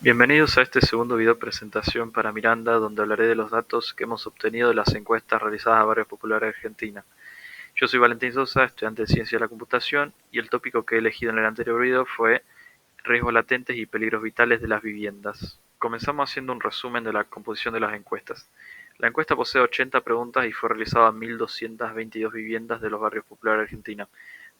Bienvenidos a este segundo video presentación para Miranda, donde hablaré de los datos que hemos obtenido de las encuestas realizadas a barrios populares de Argentina. Yo soy Valentín Sosa, estudiante de Ciencia de la Computación, y el tópico que he elegido en el anterior video fue riesgos latentes y peligros vitales de las viviendas. Comenzamos haciendo un resumen de la composición de las encuestas. La encuesta posee 80 preguntas y fue realizada a 1.222 viviendas de los barrios populares de Argentina,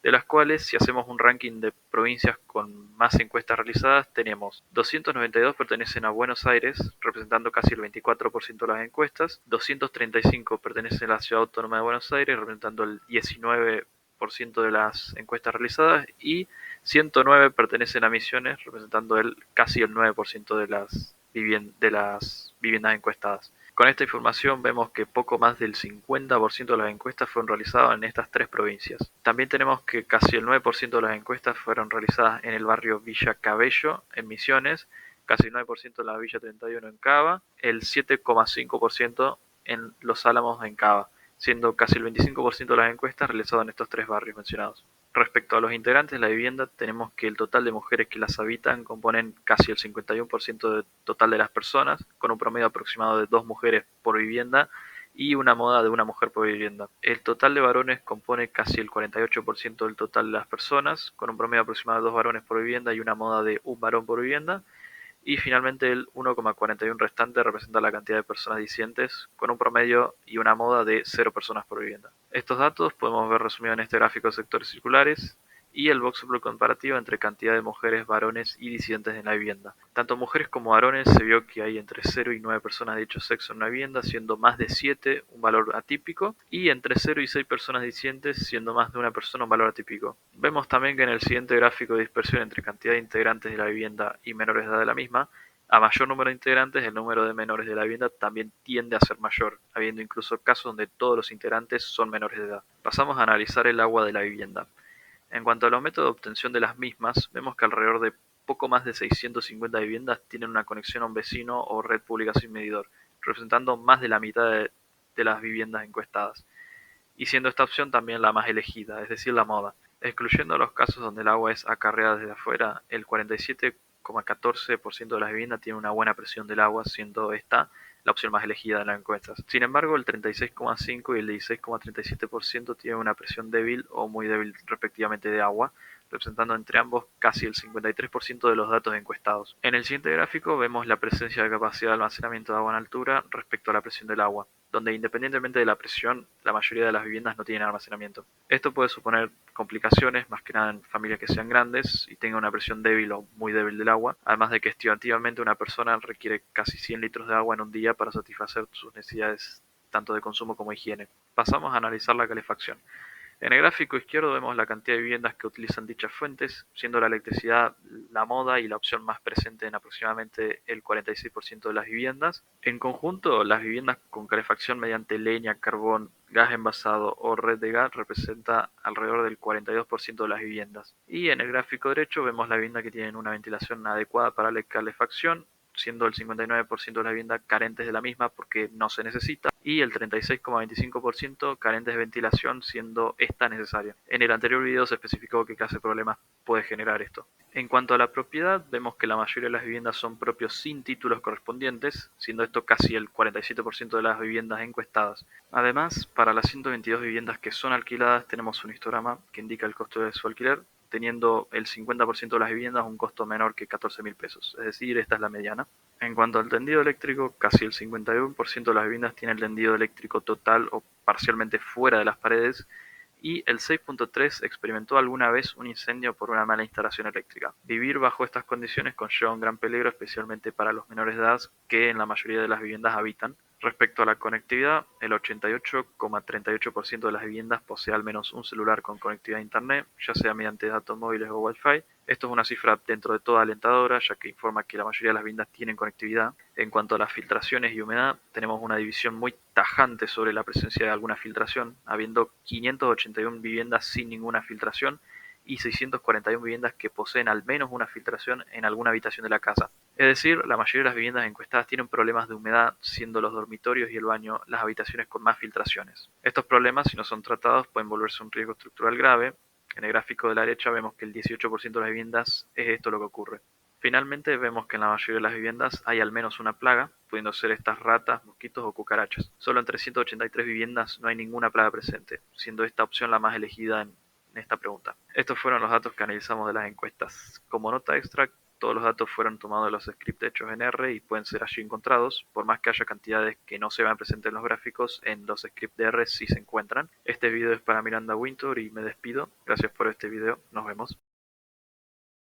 de las cuales, si hacemos un ranking de provincias con más encuestas realizadas, tenemos 292 pertenecen a Buenos Aires, representando casi el 24% de las encuestas, 235 pertenecen a la Ciudad Autónoma de Buenos Aires, representando el 19% de las encuestas realizadas, y 109 pertenecen a Misiones, representando casi el 9% de las viviendas encuestadas. Con esta información vemos que poco más del 50% de las encuestas fueron realizadas en estas tres provincias. También tenemos que casi el 9% de las encuestas fueron realizadas en el barrio Villa Cabello, en Misiones, casi el 9% en la Villa 31 en Cava, el 7,5% en Los Álamos en Cava, siendo casi el 25% de las encuestas realizadas en estos tres barrios mencionados. Respecto a los integrantes de la vivienda, tenemos que el total de mujeres que las habitan componen casi el 51% del total de las personas, con un promedio aproximado de 2 mujeres por vivienda y una moda de una mujer por vivienda. El total de varones compone casi el 48% del total de las personas, con un promedio aproximado de 2 varones por vivienda y una moda de un varón por vivienda. Y finalmente el 1,41 restante representa la cantidad de personas disidentes, con un promedio y una moda de 0 personas por vivienda. Estos datos podemos ver resumidos en este gráfico de sectores circulares y el voxel comparativo entre cantidad de mujeres, varones y disidentes en la vivienda. Tanto mujeres como varones se vio que hay entre 0 y 9 personas de dicho sexo en una vivienda, siendo más de 7 un valor atípico, y entre 0 y 6 personas disidentes, siendo más de una persona un valor atípico. Vemos también que en el siguiente gráfico de dispersión entre cantidad de integrantes de la vivienda y menores de edad de la misma, a mayor número de integrantes, el número de menores de la vivienda también tiende a ser mayor, habiendo incluso casos donde todos los integrantes son menores de edad. Pasamos a analizar el agua de la vivienda. En cuanto a los métodos de obtención de las mismas, vemos que alrededor de poco más de 650 viviendas tienen una conexión a un vecino o red pública sin medidor, representando más de la mitad de las viviendas encuestadas, y siendo esta opción también la más elegida, es decir, la moda. Excluyendo los casos donde el agua es acarreada desde afuera, el 47,14% de las viviendas tiene una buena presión del agua, siendo esta la opción más elegida en las encuestas. Sin embargo, el 36,5% y el 16,37% tienen una presión débil o muy débil respectivamente de agua, representando entre ambos casi el 53% de los datos encuestados. En el siguiente gráfico vemos la presencia de capacidad de almacenamiento de agua en altura respecto a la presión del agua, donde independientemente de la presión, la mayoría de las viviendas no tienen almacenamiento. Esto puede suponer complicaciones, más que nada en familias que sean grandes y tengan una presión débil o muy débil del agua, además de que estimativamente una persona requiere casi 100 litros de agua en un día para satisfacer sus necesidades tanto de consumo como higiene. Pasamos a analizar la calefacción. En el gráfico izquierdo vemos la cantidad de viviendas que utilizan dichas fuentes, siendo la electricidad la moda y la opción más presente en aproximadamente el 46% de las viviendas. En conjunto, las viviendas con calefacción mediante leña, carbón, gas envasado o red de gas representa alrededor del 42% de las viviendas. Y en el gráfico derecho vemos la vivienda que tienen una ventilación adecuada para la calefacción, siendo el 59% de las viviendas carentes de la misma porque no se necesita, y el 36,25% carentes de ventilación, siendo esta necesaria. En el anterior video se especificó qué clase de problemas puede generar esto. En cuanto a la propiedad, vemos que la mayoría de las viviendas son propios sin títulos correspondientes, siendo esto casi el 47% de las viviendas encuestadas. Además, para las 122 viviendas que son alquiladas, tenemos un histograma que indica el costo de su alquiler, teniendo el 50% de las viviendas un costo menor que 14.000 pesos, es decir, esta es la mediana. En cuanto al tendido eléctrico, casi el 51% de las viviendas tiene el tendido eléctrico total o parcialmente fuera de las paredes, y el 6.3 experimentó alguna vez un incendio por una mala instalación eléctrica. Vivir bajo estas condiciones conlleva un gran peligro, especialmente para los menores de edad que en la mayoría de las viviendas habitan. Respecto a la conectividad, el 88,38% de las viviendas posee al menos un celular con conectividad a Internet, ya sea mediante datos móviles o Wi-Fi. Esto es una cifra dentro de todo alentadora, ya que informa que la mayoría de las viviendas tienen conectividad. En cuanto a las filtraciones y humedad, tenemos una división muy tajante sobre la presencia de alguna filtración, habiendo 581 viviendas sin ninguna filtración y 641 viviendas que poseen al menos una filtración en alguna habitación de la casa. Es decir, la mayoría de las viviendas encuestadas tienen problemas de humedad, siendo los dormitorios y el baño las habitaciones con más filtraciones. Estos problemas, si no son tratados, pueden volverse un riesgo estructural grave. En el gráfico de la derecha vemos que el 18% de las viviendas es esto lo que ocurre. Finalmente vemos que en la mayoría de las viviendas hay al menos una plaga, pudiendo ser estas ratas, mosquitos o cucarachas. Solo en 383 viviendas no hay ninguna plaga presente, siendo esta opción la más elegida en esta pregunta. Estos fueron los datos que analizamos de las encuestas. Como nota extra, todos los datos fueron tomados de los scripts hechos en R y pueden ser allí encontrados, por más que haya cantidades que no se vean presentes en los gráficos, en los scripts de R sí se encuentran. Este video es para Miranda Wintour y me despido. Gracias por este video, nos vemos.